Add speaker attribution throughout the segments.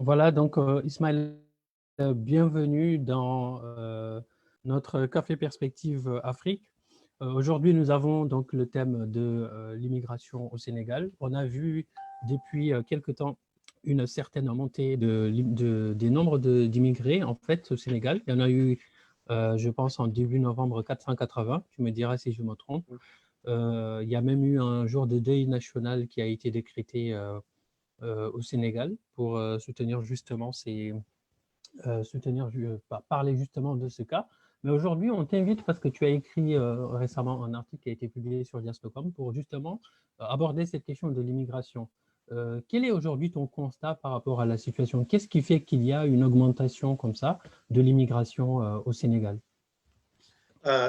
Speaker 1: Voilà, donc Ismaël, bienvenue dans notre Café Perspective Afrique. Aujourd'hui, nous avons donc le thème de l'immigration au Sénégal. On a vu depuis quelque temps une certaine montée des nombres d'immigrés en fait au Sénégal. Il y en a eu, je pense, en début novembre 480. Tu me diras si je me trompe. Il y a même eu un jour de deuil national qui a été décrété au Sénégal pour soutenir justement parler justement de ce cas. Mais aujourd'hui, on t'invite parce que tu as écrit récemment un article qui a été publié sur Diastocom pour justement aborder cette question de l'immigration. Quel est aujourd'hui ton constat par rapport à la situation? Qu'est-ce qui fait qu'il y a une augmentation comme ça de l'immigration au Sénégal?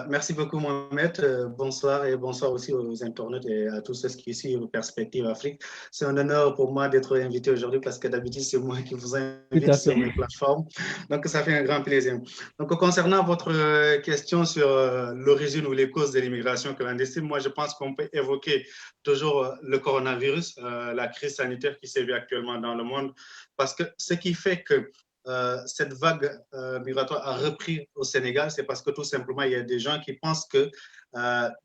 Speaker 2: Merci beaucoup, Mohamed. Bonsoir et bonsoir aussi aux internautes et à tous ceux qui suivent Perspective Afrique. C'est un honneur pour moi d'être invité aujourd'hui parce que d'habitude, c'est moi qui vous
Speaker 1: Tout
Speaker 2: invite
Speaker 1: à
Speaker 2: sur
Speaker 1: fait.
Speaker 2: mes plateformes. Donc, ça fait un grand plaisir. Donc, concernant votre question sur l'origine ou les causes de l'immigration clandestine, moi, je pense qu'on peut évoquer toujours le coronavirus, la crise sanitaire qui sévit actuellement dans le monde, parce que ce qui fait que cette vague migratoire a repris au Sénégal, c'est parce que tout simplement, il y a des gens qui pensent que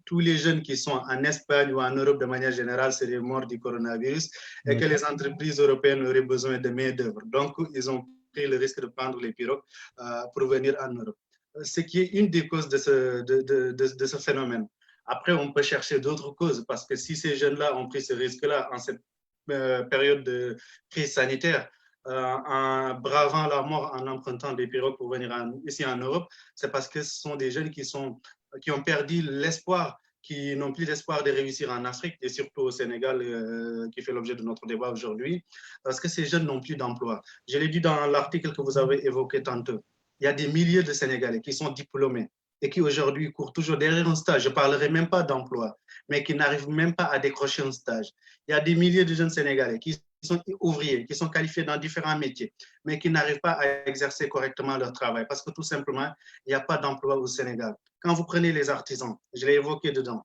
Speaker 2: tous les jeunes qui sont en Espagne ou en Europe de manière générale seraient morts du coronavirus et que les entreprises européennes auraient besoin de main-d'œuvre. Donc, ils ont pris le risque de prendre les pirogues pour venir en Europe. Ce qui est une des causes de ce phénomène. Après, on peut chercher d'autres causes parce que si ces jeunes-là ont pris ce risque-là en cette période de crise sanitaire, en bravant la mort en empruntant des pirogues pour venir ici en Europe, c'est parce que ce sont des jeunes qui ont perdu l'espoir, qui n'ont plus l'espoir de réussir en Afrique et surtout au Sénégal, qui fait l'objet de notre débat aujourd'hui, parce que ces jeunes n'ont plus d'emploi. Je l'ai dit dans l'article que vous avez évoqué tantôt. Il y a des milliers de Sénégalais qui sont diplômés et qui aujourd'hui courent toujours derrière un stage. Je ne parlerai même pas d'emploi, mais qui n'arrivent même pas à décrocher un stage. Il y a des milliers de jeunes Sénégalais qui sont ouvriers, qui sont qualifiés dans différents métiers, mais qui n'arrivent pas à exercer correctement leur travail parce que tout simplement, il n'y a pas d'emploi au Sénégal. Quand vous prenez les artisans, je l'ai évoqué dedans,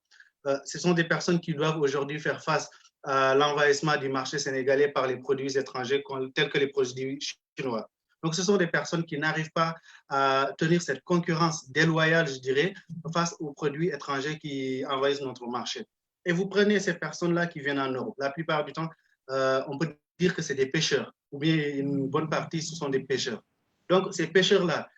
Speaker 2: ce sont des personnes qui doivent aujourd'hui faire face à l'envahissement du marché sénégalais par les produits étrangers tels que les produits chinois. Donc, ce sont des personnes qui n'arrivent pas à tenir cette concurrence déloyale, je dirais, face aux produits étrangers qui envahissent notre marché. Et vous prenez ces personnes-là qui viennent en Europe. La plupart du temps, on peut dire que c'est des pêcheurs, ou bien une bonne partie, ce sont des pêcheurs. Donc, ces pêcheurs-là,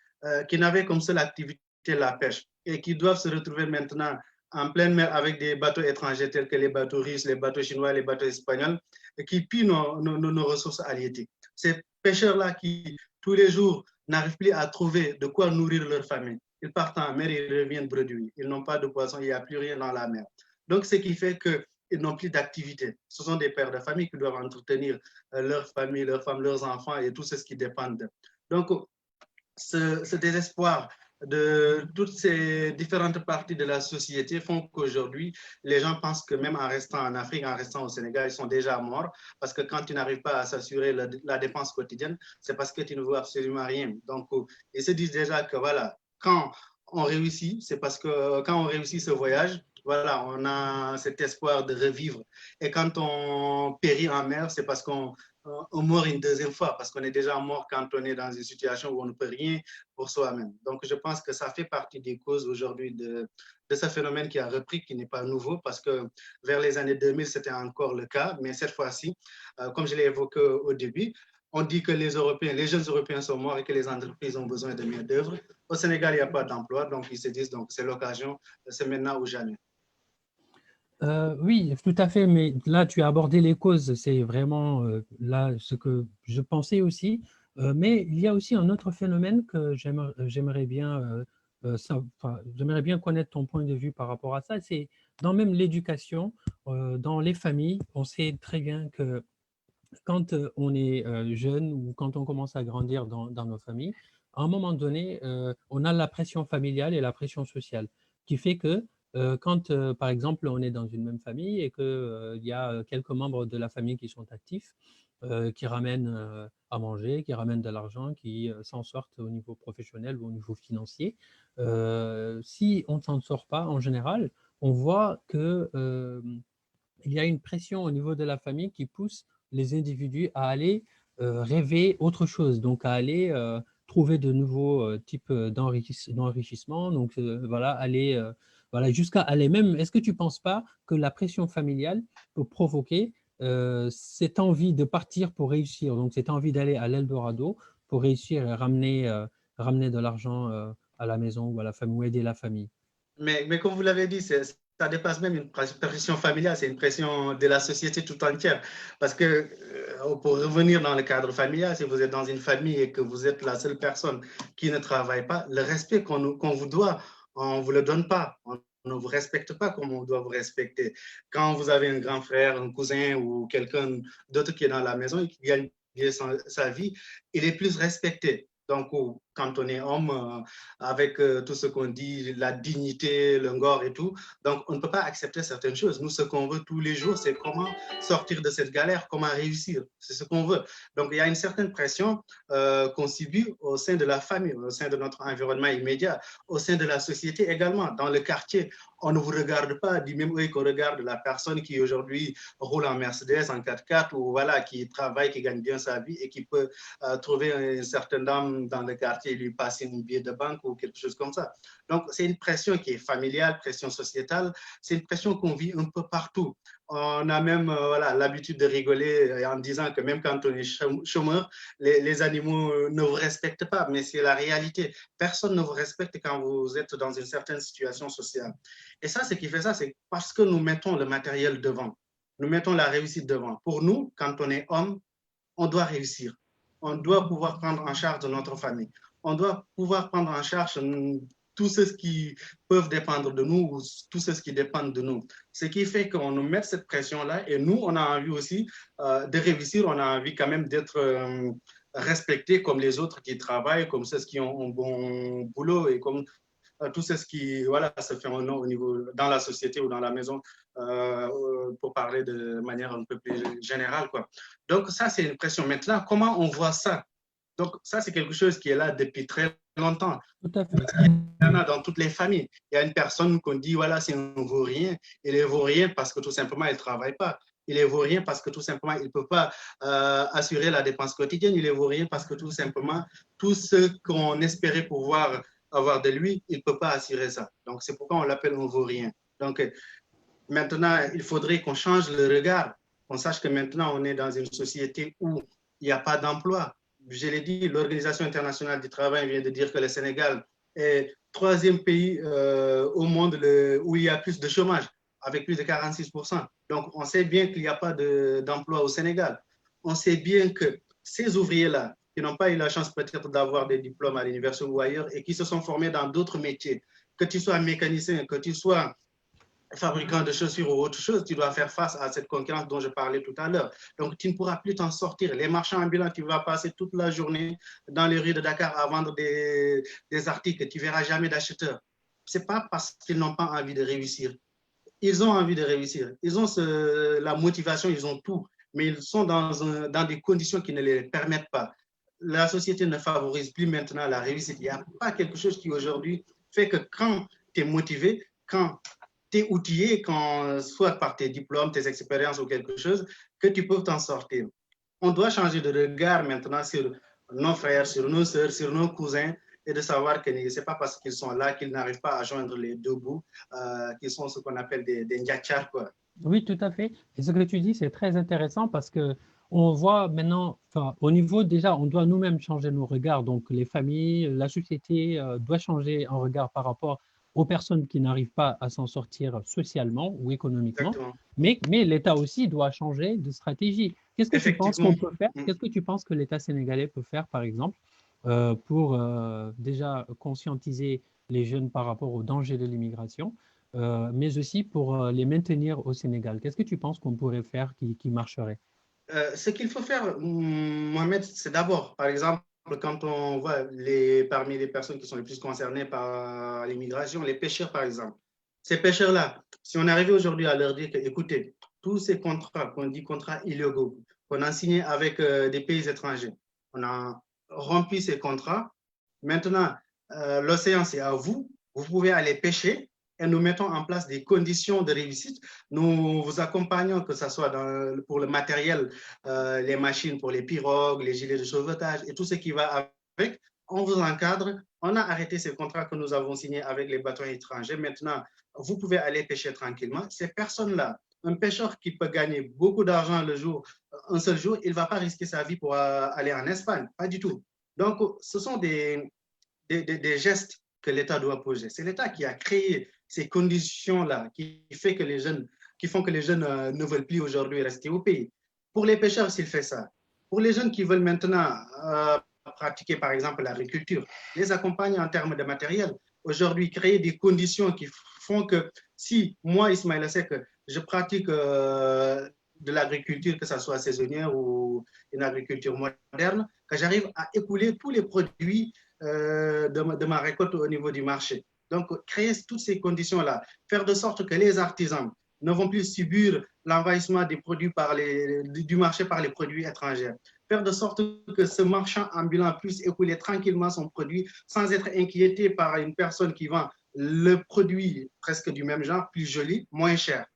Speaker 2: qui n'avaient comme seule activité la pêche et qui doivent se retrouver maintenant en pleine mer avec des bateaux étrangers tels que les bateaux russes, les bateaux chinois, les bateaux espagnols, et qui pillent nos ressources halieutiques. Ces pêcheurs-là qui, tous les jours, n'arrivent plus à trouver de quoi nourrir leur famille. Ils partent en mer, ils reviennent bredouilles. Ils n'ont pas de poisson, il n'y a plus rien dans la mer. Donc, ce qui fait qu'ils n'ont plus d'activité. Ce sont des pères de famille qui doivent entretenir leur famille, leurs femmes, leurs enfants et tout ce qui dépend d'eux. Donc, ce désespoir de toutes ces différentes parties de la société font qu'aujourd'hui, les gens pensent que même en restant en Afrique, en restant au Sénégal, ils sont déjà morts parce que quand tu n'arrives pas à s'assurer la dépense quotidienne, c'est parce que tu ne veux absolument rien. Donc, ils se disent déjà que voilà, quand on réussit, c'est parce que quand on réussit ce voyage, voilà, on a cet espoir de revivre. Et quand on périt en mer, c'est parce qu'on meurt une deuxième fois parce qu'on est déjà mort quand on est dans une situation où on ne peut rien pour soi-même. Donc, je pense que ça fait partie des causes aujourd'hui de ce phénomène qui a repris, qui n'est pas nouveau, parce que vers les années 2000, c'était encore le cas. Mais cette fois-ci, comme je l'ai évoqué au début, on dit que les Européens, les jeunes Européens sont morts et que les entreprises ont besoin de main-d'œuvre. Au Sénégal, il n'y a pas d'emploi, donc ils se disent donc c'est l'occasion, c'est maintenant ou jamais.
Speaker 1: Oui, tout à fait, mais là, tu as abordé les causes, c'est vraiment là ce que je pensais aussi. Mais il y a aussi un autre phénomène que j'aimerais bien, j'aimerais bien connaître ton point de vue par rapport à ça. C'est dans même l'éducation, dans les familles, on sait très bien que quand on est jeune ou quand on commence à grandir dans nos familles, à un moment donné, on a la pression familiale et la pression sociale, qui fait que quand, par exemple, on est dans une même famille et qu'il y a quelques membres de la famille qui sont actifs, qui ramènent à manger, qui ramènent de l'argent, qui s'en sortent au niveau professionnel ou au niveau financier, si on ne s'en sort pas, en général, on voit que il y a une pression au niveau de la famille qui pousse les individus à aller rêver autre chose, donc à aller trouver de nouveaux types d'enrichissement, donc voilà, aller voilà, jusqu'à aller même, est-ce que tu ne penses pas que la pression familiale peut provoquer cette envie de partir pour réussir, donc cette envie d'aller à l'Eldorado pour réussir et ramener de l'argent à la maison ou à la famille, ou aider la famille?
Speaker 2: Mais comme vous l'avez dit, ça dépasse même une pression familiale, c'est une pression de la société tout entière. Parce que pour revenir dans le cadre familial, si vous êtes dans une famille et que vous êtes la seule personne qui ne travaille pas, le respect qu'on vous doit, on ne vous le donne pas. On ne vous respecte pas comme on doit vous respecter. Quand vous avez un grand frère, un cousin ou quelqu'un d'autre qui est dans la maison et qui gagne bien sa vie, il est plus respecté. Donc, quand on est homme, avec tout ce qu'on dit, la dignité, le ngor et tout, donc on ne peut pas accepter certaines choses. Nous, ce qu'on veut tous les jours, c'est comment sortir de cette galère, comment réussir. C'est ce qu'on veut. Donc, il y a une certaine pression qu'on subit au sein de la famille, au sein de notre environnement immédiat, au sein de la société également, dans le quartier. On ne vous regarde pas du même œil qu'on regarde la personne qui aujourd'hui roule en Mercedes, en 4x4, ou voilà, qui travaille, qui gagne bien sa vie et qui peut trouver une certaine dame dans le quartier et lui passer une billet de banque ou quelque chose comme ça. Donc, c'est une pression qui est familiale, pression sociétale, c'est une pression qu'on vit un peu partout. On a même voilà, l'habitude de rigoler en disant que même quand on est chômeur, les animaux ne vous respectent pas, mais c'est la réalité. Personne ne vous respecte quand vous êtes dans une certaine situation sociale. Et ça, ce qui fait ça, c'est parce que nous mettons le matériel devant. Nous mettons la réussite devant. Pour nous, quand on est homme, on doit réussir. On doit pouvoir prendre en charge notre famille. On doit pouvoir prendre en charge tous ceux qui peuvent dépendre de nous ou tous ceux qui dépendent de nous. Ce qui fait qu'on nous met cette pression-là et nous, on a envie aussi de réussir, on a envie quand même d'être respectés comme les autres qui travaillent, comme ceux qui ont un bon boulot et comme tout ce qui voilà, se fait au niveau, dans la société ou dans la maison, pour parler de manière un peu plus générale. Quoi. Donc, ça, c'est une pression. Maintenant, comment on voit ça? Donc, ça, c'est quelque chose qui est là depuis très longtemps.
Speaker 1: Tout à fait.
Speaker 2: Il y en a dans toutes les familles. Il y a une personne qu'on dit, voilà, c'est un vaurien. Il est vaurien parce que tout simplement, il ne travaille pas. Il est vaurien parce que tout simplement, il ne peut pas assurer la dépense quotidienne. Il est vaurien parce que tout simplement, tout ce qu'on espérait pouvoir avoir de lui, il ne peut pas assurer ça. Donc, c'est pourquoi on l'appelle un vaurien. Donc, maintenant, il faudrait qu'on change le regard, qu'on sache que maintenant, on est dans une société où il n'y a pas d'emploi. Je l'ai dit, l'Organisation internationale du travail vient de dire que le Sénégal est le troisième pays au monde où il y a plus de chômage, avec plus de 46%. Donc, on sait bien qu'il n'y a pas d'emploi au Sénégal. On sait bien que ces ouvriers-là, qui n'ont pas eu la chance peut-être d'avoir des diplômes à l'université ou ailleurs et qui se sont formés dans d'autres métiers, que tu sois mécanicien, que tu sois fabricant de chaussures ou autre chose, tu dois faire face à cette concurrence dont je parlais tout à l'heure. Donc, tu ne pourras plus t'en sortir. Les marchands ambulants, tu vas passer toute la journée dans les rues de Dakar à vendre des articles, tu ne verras jamais d'acheteurs. Ce n'est pas parce qu'ils n'ont pas envie de réussir. Ils ont envie de réussir. Ils ont la motivation, ils ont tout, mais ils sont dans des conditions qui ne les permettent pas. La société ne favorise plus maintenant la réussite. Il n'y a pas quelque chose qui aujourd'hui fait que quand tu es motivé, quand tu es outillé, quand, soit par tes diplômes, tes expériences ou quelque chose, que tu peux t'en sortir. On doit changer de regard maintenant sur nos frères, sur nos sœurs, sur nos cousins, et de savoir que ce n'est pas parce qu'ils sont là qu'ils n'arrivent pas à joindre les deux bouts, qu'ils sont ce qu'on appelle des ndiachars, quoi.
Speaker 1: Oui, tout à fait. Et ce que tu dis, c'est très intéressant parce que on voit maintenant, enfin, au niveau déjà, on doit nous-mêmes changer nos regards. Donc, les familles, la société doit changer en regard par rapport aux personnes qui n'arrivent pas à s'en sortir socialement ou économiquement.
Speaker 2: Exactement.
Speaker 1: Mais l'État aussi doit changer de stratégie. Qu'est-ce que tu penses
Speaker 2: Effectivement.
Speaker 1: qu'on peut faire? Qu'est-ce que tu penses que l'État sénégalais peut faire, par exemple, pour déjà conscientiser les jeunes par rapport aux dangers de l'immigration? Mais aussi pour les maintenir au Sénégal. Qu'est-ce que tu penses qu'on pourrait faire qui marcherait?
Speaker 2: Ce qu'il faut faire, Mohamed, c'est d'abord, par exemple, quand on voit parmi les personnes qui sont les plus concernées par l'immigration, les pêcheurs, par exemple. Ces pêcheurs-là, si on arrivait aujourd'hui à leur dire que, écoutez, tous ces contrats, qu'on dit contrats illégaux, qu'on a signés avec des pays étrangers, on a rempli ces contrats. Maintenant, l'océan, c'est à vous. Vous pouvez aller pêcher. et nous mettons en place des conditions de réussite. Nous vous accompagnons, que ce soit pour le matériel, les machines pour les pirogues, les gilets de sauvetage et tout ce qui va avec. On vous encadre. On a arrêté ces contrats que nous avons signés avec les bateaux étrangers. Maintenant, vous pouvez aller pêcher tranquillement. Ces personnes-là, un pêcheur qui peut gagner beaucoup d'argent le jour, un seul jour, il ne va pas risquer sa vie pour aller en Espagne. Pas du tout. Donc, ce sont des gestes que l'État doit poser. C'est l'État qui a créé ces conditions-là qui font que les jeunes ne veulent plus aujourd'hui rester au pays. Pour les pêcheurs, s'il fait ça. Pour les jeunes qui veulent maintenant pratiquer, par exemple, l'agriculture, les accompagner en termes de matériel. Aujourd'hui, créer des conditions qui font que si moi, Ismaël Seck, je pratique de l'agriculture, que ce soit saisonnière ou une agriculture moderne, que j'arrive à écouler tous les produits de ma récolte au niveau du marché. Donc, créer toutes ces conditions-là, faire de sorte que les artisans ne vont plus subir l'envahissement des produits du marché par les produits étrangers. Faire de sorte que ce marchand ambulant puisse écouler tranquillement son produit sans être inquiété par une personne qui vend le produit presque du même genre, plus joli, moins cher.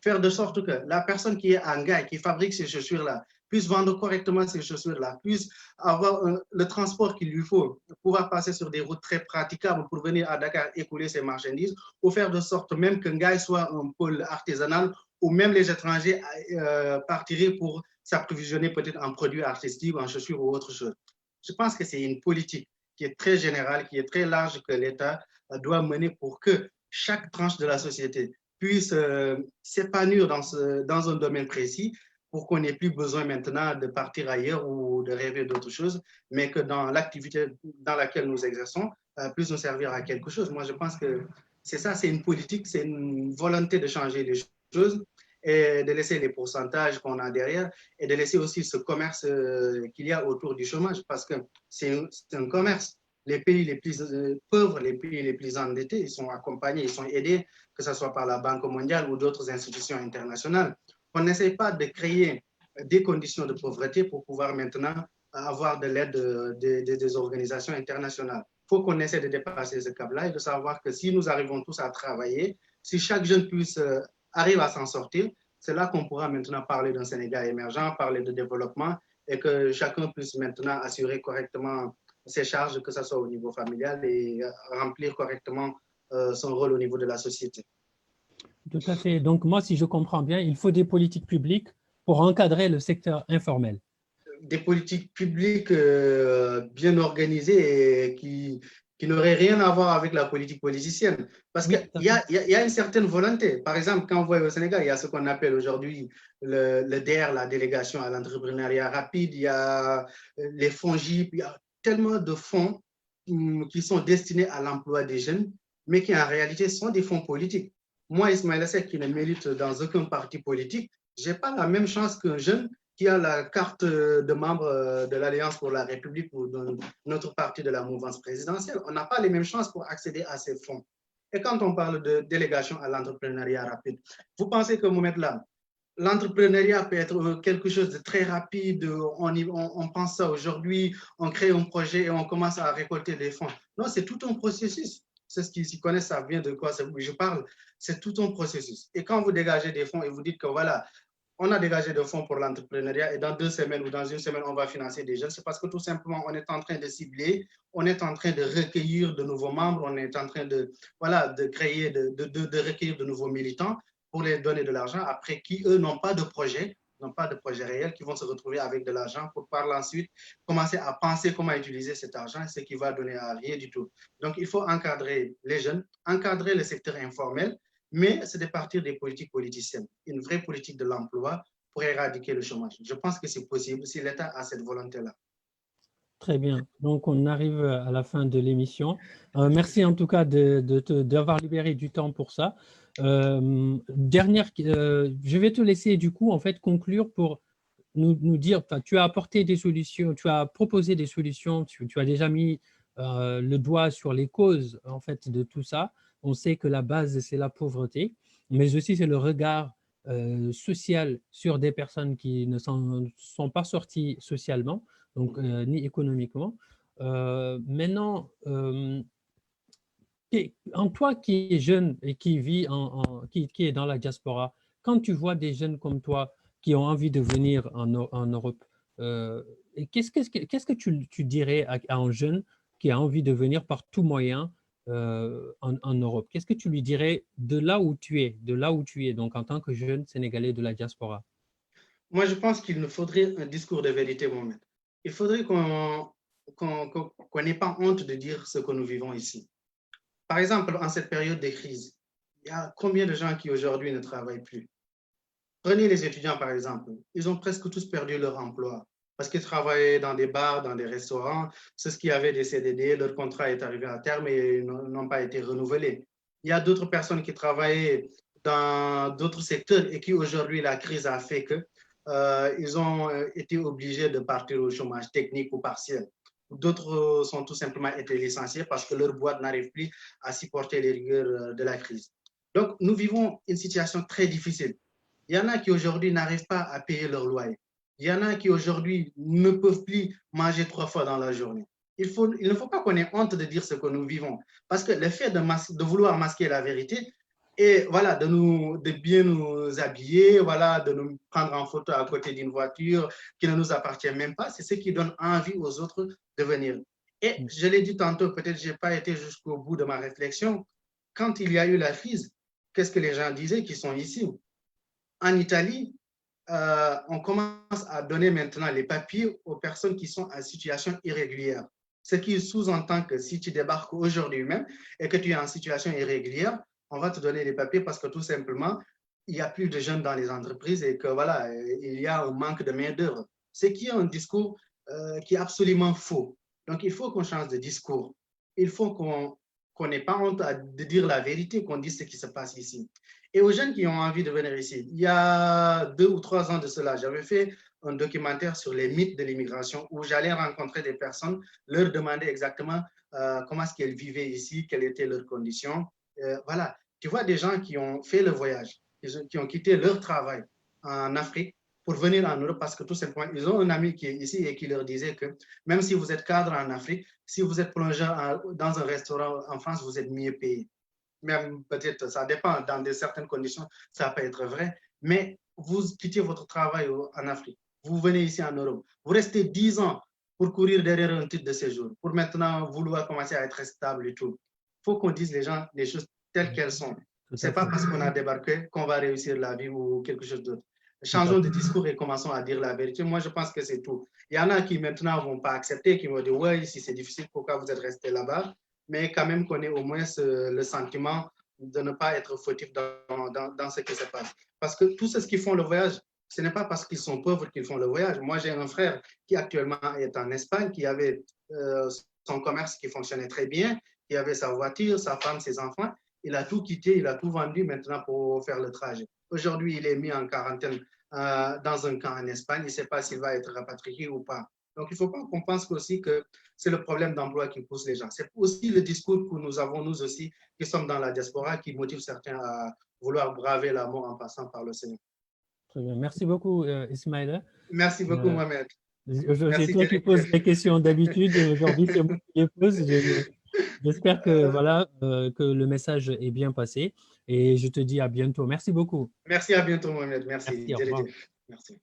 Speaker 2: Faire de sorte que la personne qui est en Gaï, qui fabrique ces chaussures-là, puisse vendre correctement ces chaussures-là, puisse avoir le transport qu'il lui faut, pouvoir passer sur des routes très praticables pour venir à Dakar écouler ses marchandises, ou faire de sorte même qu'un Gaï soit un pôle artisanal, où même les étrangers partiraient pour s'approvisionner peut-être en produits artistiques, en chaussures ou autre chose. Je pense que c'est une politique qui est très générale, qui est très large, que l'État doit mener pour que chaque tranche de la société puisse s'épanouir dans un domaine précis, pour qu'on n'ait plus besoin maintenant de partir ailleurs ou de rêver d'autre chose, mais que dans l'activité dans laquelle nous exerçons, puisse nous servir à quelque chose. Moi, je pense que c'est ça, c'est une politique, c'est une volonté de changer les choses et de laisser les pourcentages qu'on a derrière et de laisser aussi ce commerce qu'il y a autour du chômage, parce que c'est un commerce. Les pays les plus pauvres, les pays les plus endettés, ils sont accompagnés, ils sont aidés, que ce soit par la Banque mondiale ou d'autres institutions internationales. On n'essaie pas de créer des conditions de pauvreté pour pouvoir maintenant avoir de l'aide des organisations internationales. Il faut qu'on essaie de dépasser ce cap-là et de savoir que si nous arrivons tous à travailler, si chaque jeune arrive à s'en sortir, c'est là qu'on pourra maintenant parler d'un Sénégal émergent, parler de développement et que chacun puisse maintenant assurer correctement ses charges, que ce soit au niveau familial et remplir correctement son rôle au niveau de la société.
Speaker 1: Tout à fait. Donc, moi, si je comprends bien, il faut des politiques publiques pour encadrer le secteur informel.
Speaker 2: Des politiques publiques bien organisées et qui n'auraient rien à voir avec la politique politicienne. Parce qu'il y a une certaine volonté. Par exemple, quand vous voyez au Sénégal, il y a ce qu'on appelle aujourd'hui le DER, la délégation à l'entrepreneuriat rapide, il y a les fonds JIP, il y a tellement de fonds qui sont destinés à l'emploi des jeunes, mais qui en réalité sont des fonds politiques. Moi, Ismaël Seck, qui ne milite dans aucun parti politique, je n'ai pas la même chance qu'un jeune qui a la carte de membre de l'Alliance pour la République ou de notre parti de la mouvance présidentielle. On n'a pas les mêmes chances pour accéder à ces fonds. Et quand on parle de délégation à l'entrepreneuriat rapide, vous pensez que Mohamed là, l'entrepreneuriat peut être quelque chose de très rapide, on pense ça aujourd'hui, on crée un projet et on commence à récolter des fonds. Non, c'est tout un processus. C'est ce qui s'y connaissent, ça vient de quoi je parle. C'est tout un processus. Et quand vous dégagez des fonds et vous dites que voilà, on a dégagé des fonds pour l'entrepreneuriat et dans 2 semaines ou dans 1 semaine, on va financer des jeunes, c'est parce que tout simplement, on est en train de cibler, on est en train de recueillir de nouveaux membres, on est en train de, voilà, de créer, de recueillir de nouveaux militants pour les donner de l'argent, après qui, eux, n'ont pas de projet réel, qui vont se retrouver avec de l'argent pour par ensuite commencer à penser comment utiliser cet argent, ce qui va donner à rien du tout. Donc, il faut encadrer les jeunes, encadrer le secteur informel, mais c'est de partir des politiques politiciennes, une vraie politique de l'emploi pour éradiquer le chômage. Je pense que c'est possible si l'État a cette volonté-là.
Speaker 1: Très bien. Donc, on arrive à la fin de l'émission. Merci en tout cas d'avoir libéré du temps pour ça. Je vais te laisser du coup en fait conclure pour nous dire, tu as apporté des solutions, tu as proposé des solutions, tu as déjà mis le doigt sur les causes en fait de tout ça. On sait que la base, c'est la pauvreté, mais aussi c'est le regard social sur des personnes qui ne sont pas sorties socialement, donc ni économiquement. Maintenant, En toi qui es jeune et qui vit qui est dans la diaspora, quand tu vois des jeunes comme toi qui ont envie de venir en Europe, et qu'est-ce que tu dirais à un jeune qui a envie de venir par tout moyen en Europe? Qu'est-ce que tu lui dirais de là où tu es, donc en tant que jeune Sénégalais de la diaspora?
Speaker 2: Moi, je pense qu'il nous faudrait un discours de vérité, Mohamed. Il faudrait qu'on n'ait pas honte de dire ce que nous vivons ici. Par exemple, en cette période de crise, il y a combien de gens qui aujourd'hui ne travaillent plus? Prenez les étudiants, par exemple. Ils ont presque tous perdu leur emploi parce qu'ils travaillaient dans des bars, dans des restaurants. Ceux qui avaient des CDD, leur contrat est arrivé à terme et n'ont pas été renouvelés. Il y a d'autres personnes qui travaillaient dans d'autres secteurs et qui aujourd'hui, la crise a fait que ils ont été obligés de partir au chômage technique ou partiel. D'autres sont tout simplement été licenciés parce que leur boîte n'arrive plus à supporter les rigueurs de la crise. Donc, nous vivons une situation très difficile. Il y en a qui aujourd'hui n'arrivent pas à payer leur loyer. Il y en a qui aujourd'hui ne peuvent plus manger 3 fois dans la journée. Il ne faut pas qu'on ait honte de dire ce que nous vivons. Parce que le fait de vouloir masquer la vérité, et voilà, de bien nous habiller, voilà, de nous prendre en photo à côté d'une voiture qui ne nous appartient même pas, c'est ce qui donne envie aux autres de venir. Et je l'ai dit tantôt, peut-être que je n'ai pas été jusqu'au bout de ma réflexion. Quand il y a eu la crise, qu'est-ce que les gens disaient qui sont ici? En Italie, on commence à donner maintenant les papiers aux personnes qui sont en situation irrégulière. Ce qui sous-entend que si tu débarques aujourd'hui même et que tu es en situation irrégulière, on va te donner les papiers parce que tout simplement, il n'y a plus de jeunes dans les entreprises et que voilà, il y a un manque de main-d'œuvre. Ce qui est un discours qui est absolument faux. Donc, il faut qu'on change de discours. Il faut qu'on n'ait pas honte de dire la vérité, qu'on dise ce qui se passe ici. Et aux jeunes qui ont envie de venir ici, il y a 2 ou 3 ans de cela, j'avais fait un documentaire sur les mythes de l'immigration où j'allais rencontrer des personnes, leur demander exactement comment est-ce qu'elles vivaient ici, quelles étaient leurs conditions. Voilà, tu vois des gens qui ont fait le voyage, qui ont quitté leur travail en Afrique pour venir en Europe parce que tout simplement, ils ont un ami qui est ici et qui leur disait que même si vous êtes cadre en Afrique, si vous êtes plongeur dans un restaurant en France, vous êtes mieux payé. Même peut-être, ça dépend, dans certaines conditions, ça peut être vrai, mais vous quittez votre travail en Afrique, vous venez ici en Europe, vous restez 10 ans pour courir derrière un titre de séjour, pour maintenant vouloir commencer à être stable et tout. Il faut qu'on dise les choses telles qu'elles sont. Ce n'est pas parce qu'on a débarqué qu'on va réussir la vie ou quelque chose d'autre. Changeons de discours et commençons à dire la vérité. Moi, je pense que c'est tout. Il y en a qui maintenant ne vont pas accepter, qui vont dire, ouais, ici c'est difficile, pourquoi vous êtes resté là-bas? Mais quand même qu'on ait au moins le sentiment de ne pas être fautif dans ce qui se passe. Parce que tous ceux qui font le voyage, ce n'est pas parce qu'ils sont pauvres qu'ils font le voyage. Moi, j'ai un frère qui actuellement est en Espagne, qui avait son commerce qui fonctionnait très bien, qui avait sa voiture, sa femme, ses enfants. Il a tout quitté, il a tout vendu maintenant pour faire le trajet. Aujourd'hui, il est mis en quarantaine dans un camp en Espagne. Il ne sait pas s'il va être rapatrié ou pas. Donc, il ne faut pas qu'on pense aussi que c'est le problème d'emploi qui pousse les gens. C'est aussi le discours que nous avons, nous aussi, qui sommes dans la diaspora, qui motive certains à vouloir braver la mort en passant par le Seigneur.
Speaker 1: Très bien. Merci beaucoup, Ismaël.
Speaker 2: Merci beaucoup, Mohamed.
Speaker 1: C'est toi qui poses les questions d'habitude. Aujourd'hui, c'est moi qui les pose. J'espère que, voilà, que le message est bien passé et je te dis à bientôt. Merci beaucoup.
Speaker 2: Merci, à bientôt, Mohamed. Merci.
Speaker 1: Merci, au revoir.
Speaker 2: Merci.